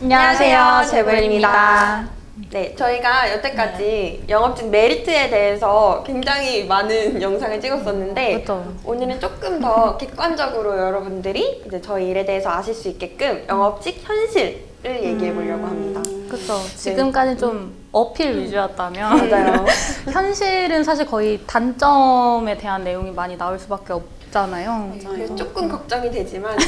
안녕하세요, 재블입니다. 네, 저희가 여태까지 영업직 메리트에 대해서 굉장히 많은 영상을 찍었었는데 그렇죠. 오늘은 조금 더 객관적으로 여러분들이 이제 저희 일에 대해서 아실 수 있게끔 영업직 현실을 얘기해 보려고 합니다. 그렇죠. 지금까지 좀 어필 위주였다면 맞아요. 현실은 사실 거의 단점에 대한 내용이 많이 나올 수밖에 없잖아요. 그래서 조금 걱정이 되지만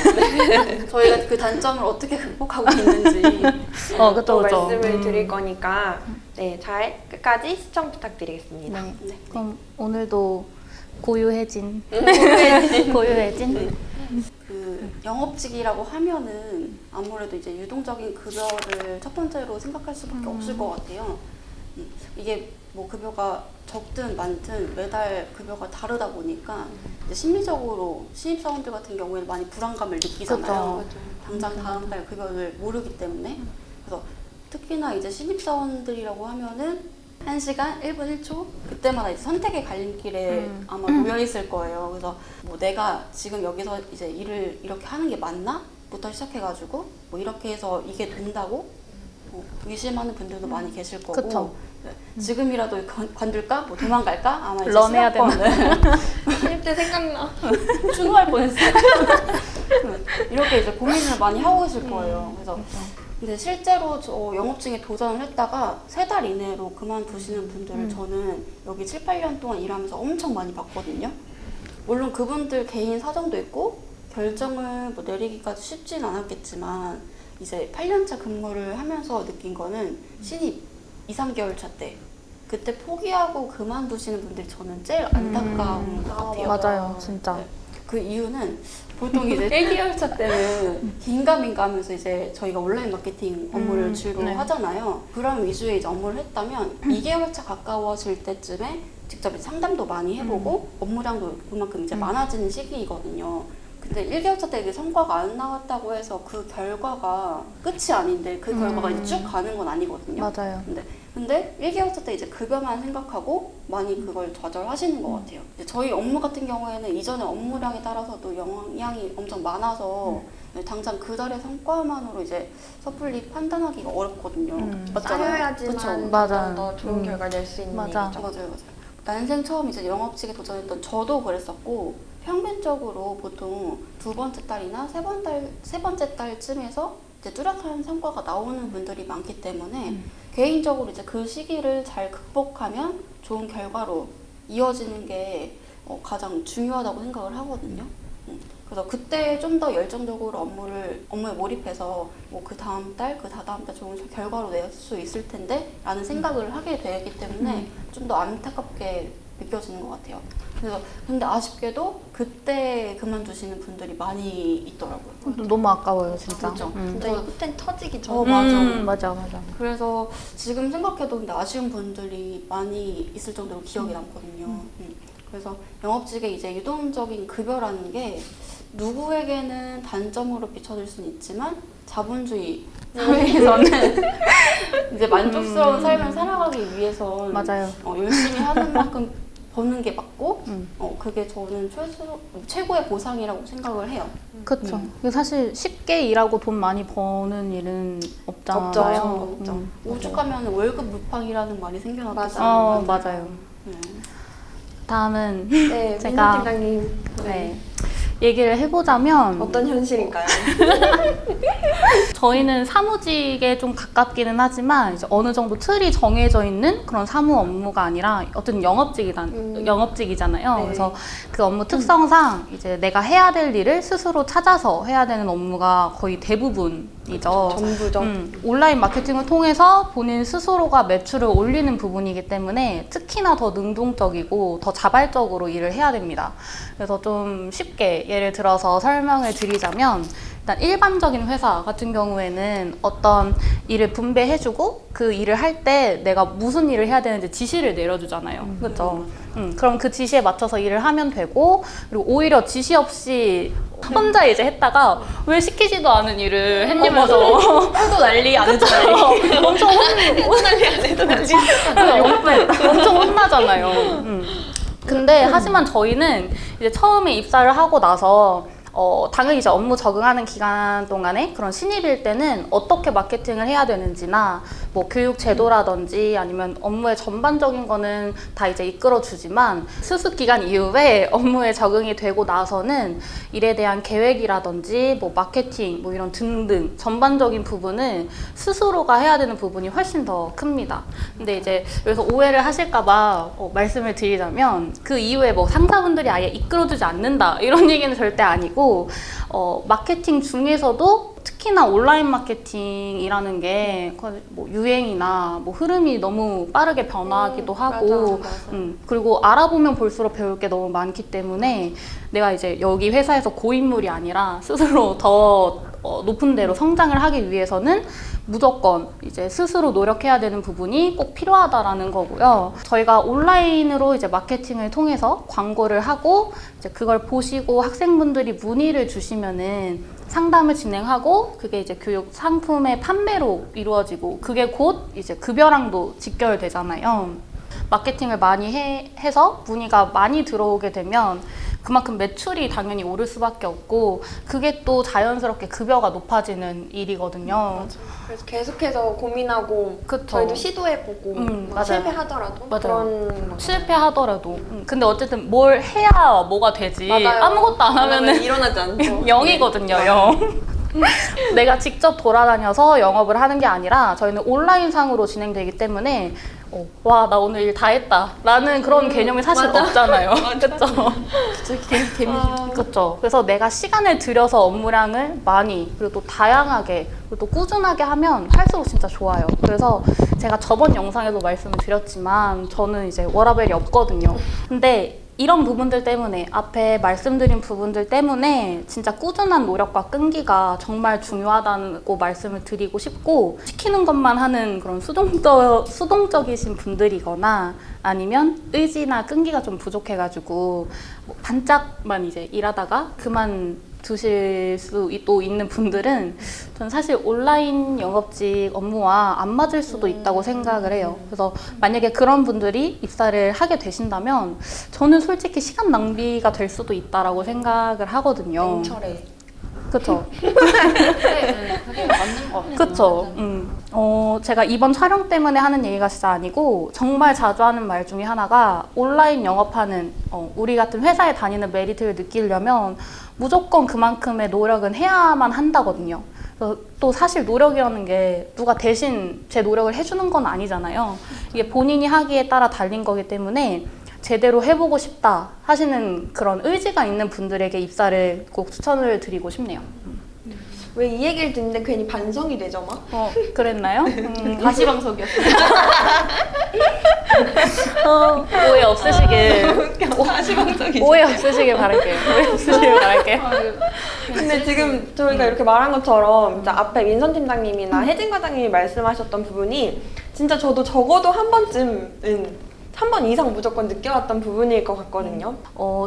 저희가 그 단점을 어떻게 극복하고 있는지 그쵸, 또 그쵸. 말씀을 드릴 거니까 네, 잘 끝까지 시청 부탁드리겠습니다. 네. 네. 그럼 오늘도 고유해진 고유해진. 고유해진 그 영업직이라고 하면은 아무래도 이제 유동적인 급여를 첫 번째로 생각할 수밖에 없을 것 같아요. 이게 뭐 급여가 적든 많든 매달 급여가 다르다 보니까 이제 심리적으로 신입사원들 같은 경우에는 많이 불안감을 느끼잖아요. 그쵸. 당장 다음 달 급여를 모르기 때문에. 그래서 특히나 이제 신입사원들이라고 하면은 1시간 1분 1초 그때마다 이제 선택의 갈림길에 아마 놓여 있을 거예요. 그래서 뭐 내가 지금 여기서 이제 일을 이렇게 하는 게 맞나? 부터 시작해가지고 뭐 이렇게 해서 이게 된다고? 의심하는 분들도 많이 계실 거고. 그쵸. 네. 지금이라도 관둘까? 뭐 도망갈까? 아마 이제 런해야 신입 때 생각나. 추노할 뻔했어요. 이렇게 이제 고민을 많이 하고 계실 거예요. 그래서 근데 실제로 저 영업직에 도전을 했다가 3달 이내로 그만두시는 분들을 저는 여기 7, 8년 동안 일하면서 엄청 많이 봤거든요. 물론 그분들 개인 사정도 있고 결정을 뭐 내리기까지 쉽진 않았겠지만 이제 8년차 근무를 하면서 느낀 거는 신입 2, 3개월 차 때 그때 포기하고 그만두시는 분들이 저는 제일 안타까운 것 같아요. 맞아요, 진짜. 네. 그 이유는 보통 이제 1개월 차 때는 긴가민가 하면서 이제 저희가 온라인 마케팅 업무를 주로 네. 하잖아요. 그런 위주의 이제 업무를 했다면 2개월 차 가까워질 때쯤에 직접 이제 상담도 많이 해보고 업무량도 그만큼 이제 많아지는 시기이거든요. 근데 1개월 차 때 이게 성과가 안 나왔다고 해서 그 결과가 끝이 아닌데 그 결과가 이제 쭉 가는 건 아니거든요. 맞아요. 근데 1개월 차 때 이제 급여만 생각하고 많이 그걸 좌절하시는 것 같아요. 이제 저희 업무 같은 경우에는 이전에 업무량에 따라서도 영향이 엄청 많아서 당장 그 달의 성과만으로 이제 섣불리 판단하기가 어렵거든요. 맞잖아요. 쌓여야지만 그쵸? 맞아. 더 좋은 결과 낼 수 있는 맞아. 얘기죠. 맞아요. 난생 처음 이제 영업직에 도전했던 저도 그랬었고 평균적으로 보통 2번째 달이나 세 번째 달쯤에서 이제 뚜렷한 성과가 나오는 분들이 많기 때문에 개인적으로 이제 그 시기를 잘 극복하면 좋은 결과로 이어지는 게 가장 중요하다고 생각을 하거든요. 그래서 그때 좀 더 열정적으로 업무에 몰입해서 뭐 그 다음 달, 그 다다음 달 좋은 결과로 낼 수 있을 텐데 라는 생각을 하게 되기 때문에 좀 더 안타깝게 느껴지는 것 같아요. 그래서 근데 아쉽게도 그때 그만두시는 분들이 많이 있더라고요. 너무 아까워요, 진짜. 그렇죠. 진짜 이 후텐 터지기 전에. 맞아. 맞아. 그래서 지금 생각해도 근데 아쉬운 분들이 많이 있을 정도로 기억이 남거든요. 그래서 영업직의 이제 유동적인 급여라는 게 누구에게는 단점으로 비춰질 수는 있지만 자본주의 사회에서는 이제 만족스러운 삶을 살아가기 위해선 맞아요. 열심히 하는 만큼 버는 게 맞고 그게 저는 최고의 보상이라고 생각을 해요. 그쵸. 사실 쉽게 일하고 돈 많이 버는 일은 없잖아요. 없죠. 오죽하면 월급 무팡이라는 말이 생겨났잖아요. 맞아요. 네. 다음은 네, 제가 민호 팀장님. 네, 얘기를 해보자면 어떤 현실인가요? 저희는 사무직에 좀 가깝기는 하지만 이제 어느 정도 틀이 정해져 있는 그런 사무 업무가 아니라 어떤 영업직이잖아요. 네. 그래서 그 업무 특성상 이제 내가 해야 될 일을 스스로 찾아서 해야 되는 업무가 거의 대부분이죠. 전부죠. 온라인 마케팅을 통해서 본인 스스로가 매출을 올리는 부분이기 때문에 특히나 더 능동적이고 더 자발적으로 일을 해야 됩니다. 그래서 좀 쉽게 예를 들어서 설명을 드리자면 일단 일반적인 회사 같은 경우에는 어떤 일을 분배해주고 그 일을 할 때 내가 무슨 일을 해야 되는지 지시를 내려주잖아요. 그렇죠? 그럼 그 지시에 맞춰서 일을 하면 되고 그리고 오히려 지시 없이 혼자 이제 했다가 왜 시키지도 않은 일을 했냐면서 해도 난리 안 해도 난리 엄청 혼날리 안 해도 난리. 엄청 혼나잖아요. 근데 하지만 저희는 이제 처음에 입사를 하고 나서 당연히 이제 업무 적응하는 기간 동안에 그런 신입일 때는 어떻게 마케팅을 해야 되는지나 뭐 교육 제도라든지 아니면 업무의 전반적인 거는 다 이제 이끌어주지만 수습 기간 이후에 업무에 적응이 되고 나서는 일에 대한 계획이라든지 뭐 마케팅 뭐 이런 등등 전반적인 부분은 스스로가 해야 되는 부분이 훨씬 더 큽니다. 근데 이제 여기서 오해를 하실까봐 말씀을 드리자면 그 이후에 뭐 상사분들이 아예 이끌어주지 않는다 이런 얘기는 절대 아니고 마케팅 중에서도 특히나 온라인 마케팅이라는 게 뭐 유행이나 뭐 흐름이 너무 빠르게 변화하기도 하고 맞아. 그리고 알아보면 볼수록 배울 게 너무 많기 때문에 내가 이제 여기 회사에서 고인물이 아니라 스스로 더 높은 데로 성장을 하기 위해서는 무조건 이제 스스로 노력해야 되는 부분이 꼭 필요하다라는 거고요. 저희가 온라인으로 이제 마케팅을 통해서 광고를 하고 이제 그걸 보시고 학생분들이 문의를 주시면은 상담을 진행하고 그게 이제 교육 상품의 판매로 이루어지고 그게 곧 이제 급여랑도 직결되잖아요. 마케팅을 많이 해서 문의가 많이 들어오게 되면 그만큼 매출이 당연히 오를 수밖에 없고 그게 또 자연스럽게 급여가 높아지는 일이거든요. 맞아. 그래서 계속해서 고민하고 그쵸. 저희도 시도해보고 막 맞아요. 실패하더라도 맞아요. 그런 거. 실패하더라도 근데 어쨌든 뭘 해야 뭐가 되지 맞아요. 아무것도 안 하면은 일어나지 않죠. 0이거든요. 0. 내가 직접 돌아다녀서 영업을 하는 게 아니라 저희는 온라인 상으로 진행되기 때문에 와, 나 오늘 일 다 했다 라는 그런 개념이 사실 맞아. 없잖아요. 그쵸? 재밌는 그쵸? 그래서 내가 시간을 들여서 업무량을 많이 그리고 또 다양하게 그리고 또 꾸준하게 하면 할수록 진짜 좋아요. 그래서 제가 저번 영상에도 말씀을 드렸지만 저는 이제 워라밸이 없거든요. 근데 이런 부분들 때문에 앞에 말씀드린 부분들 때문에 진짜 꾸준한 노력과 끈기가 정말 중요하다고 말씀을 드리고 싶고 시키는 것만 하는 그런 수동적이신 분들이거나 아니면 의지나 끈기가 좀 부족해가지고 뭐 반짝만 이제 일하다가 그만 두실 수 또 있는 분들은 전 사실 온라인 영업직 업무와 안 맞을 수도 있다고 생각을 해요. 그래서 만약에 그런 분들이 입사를 하게 되신다면 저는 솔직히 시간 낭비가 될 수도 있다라고 생각을 하거든요. 철에 그쵸? 그게 맞는 거 같아요. 그쵸? 제가 이번 촬영 때문에 하는 얘기가 진짜 아니고 정말 자주 하는 말 중에 하나가 온라인 영업하는 우리 같은 회사에 다니는 메리트를 느끼려면 무조건 그만큼의 노력은 해야만 한다거든요. 그래서 또 사실 노력이라는 게 누가 대신 제 노력을 해주는 건 아니잖아요. 이게 본인이 하기에 따라 달린 거기 때문에 제대로 해보고 싶다 하시는 그런 의지가 있는 분들에게 입사를 꼭 추천을 드리고 싶네요. 왜 이 얘기를 듣는데 괜히 반성이 되죠 막? 그랬나요? 가시방석이었어요. 오해 없으시길. 가시방석이죠. 오해 없으시길 바랄게요. 오해 없으시길 바랄게요. 근데 지금 저희가 이렇게 말한 것처럼 진짜 앞에 민선 팀장님이나 혜진 과장님이 말씀하셨던 부분이 진짜 저도 적어도 한 번쯤은 한 번 이상 무조건 느껴왔던 부분일 것 같거든요.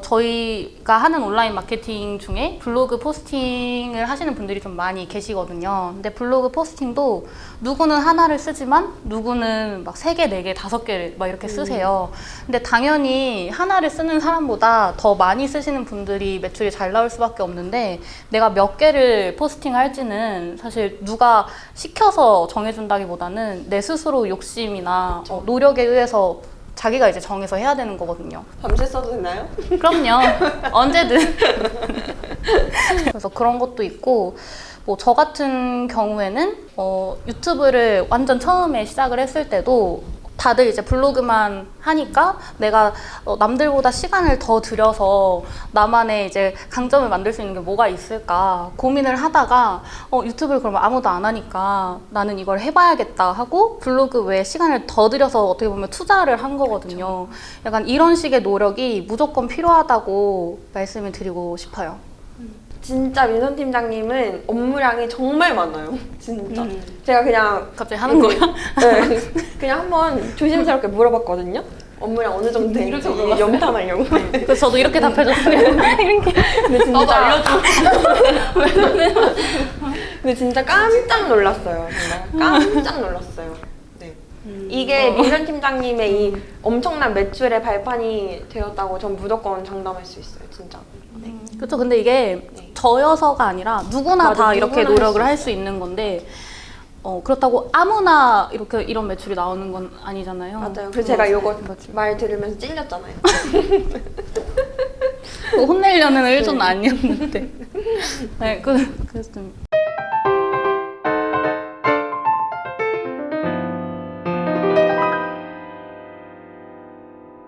저희가 하는 온라인 마케팅 중에 블로그 포스팅을 하시는 분들이 좀 많이 계시거든요. 근데 블로그 포스팅도 누구는 하나를 쓰지만 누구는 막 3개, 4개, 5개를 막 이렇게 쓰세요. 근데 당연히 하나를 쓰는 사람보다 더 많이 쓰시는 분들이 매출이 잘 나올 수밖에 없는데 내가 몇 개를 포스팅할지는 사실 누가 시켜서 정해준다기보다는 내 스스로 욕심이나 노력에 의해서 자기가 이제 정해서 해야 되는 거거든요. 밤새 써도 되나요? 그럼요. 언제든. 그래서 그런 것도 있고 뭐 저 같은 경우에는 유튜브를 완전 처음에 시작을 했을 때도 다들 이제 블로그만 하니까 내가 남들보다 시간을 더 들여서 나만의 이제 강점을 만들 수 있는 게 뭐가 있을까 고민을 하다가 유튜브를 그러면 아무도 안 하니까 나는 이걸 해봐야겠다 하고 블로그 외에 시간을 더 들여서 어떻게 보면 투자를 한 거거든요. 약간 이런 식의 노력이 무조건 필요하다고 말씀을 드리고 싶어요. 진짜 민선 팀장님은 업무량이 정말 많아요. 진짜. 제가 그냥 갑자기 하는 거야? 네, 그냥 한번 조심스럽게 물어봤거든요. 업무량 어느 정도 되는지 염탐하려고. 그래서 저도 이렇게 답해줬어요. 이렇게. 근데 진짜 나도 알려줘. 근데 진짜 깜짝 놀랐어요. 정말 깜짝 놀랐어요. 네. 이게 민선 팀장님의 이 엄청난 매출의 발판이 되었다고 전 무조건 장담할 수 있어요. 진짜. 네. 그렇죠. 근데 이게 네. 저여서가 아니라 누구나 맞아, 다 이렇게 누구나 노력을 할 할 수 수 있는 건데 그렇다고 아무나 이렇게 이런 매출이 나오는 건 아니잖아요. 맞아요. 그래서 제가 요거 맞죠. 말 들으면서 찔렸잖아요. 혼내려는 의도는 아니었는데. 네, 그래서 좀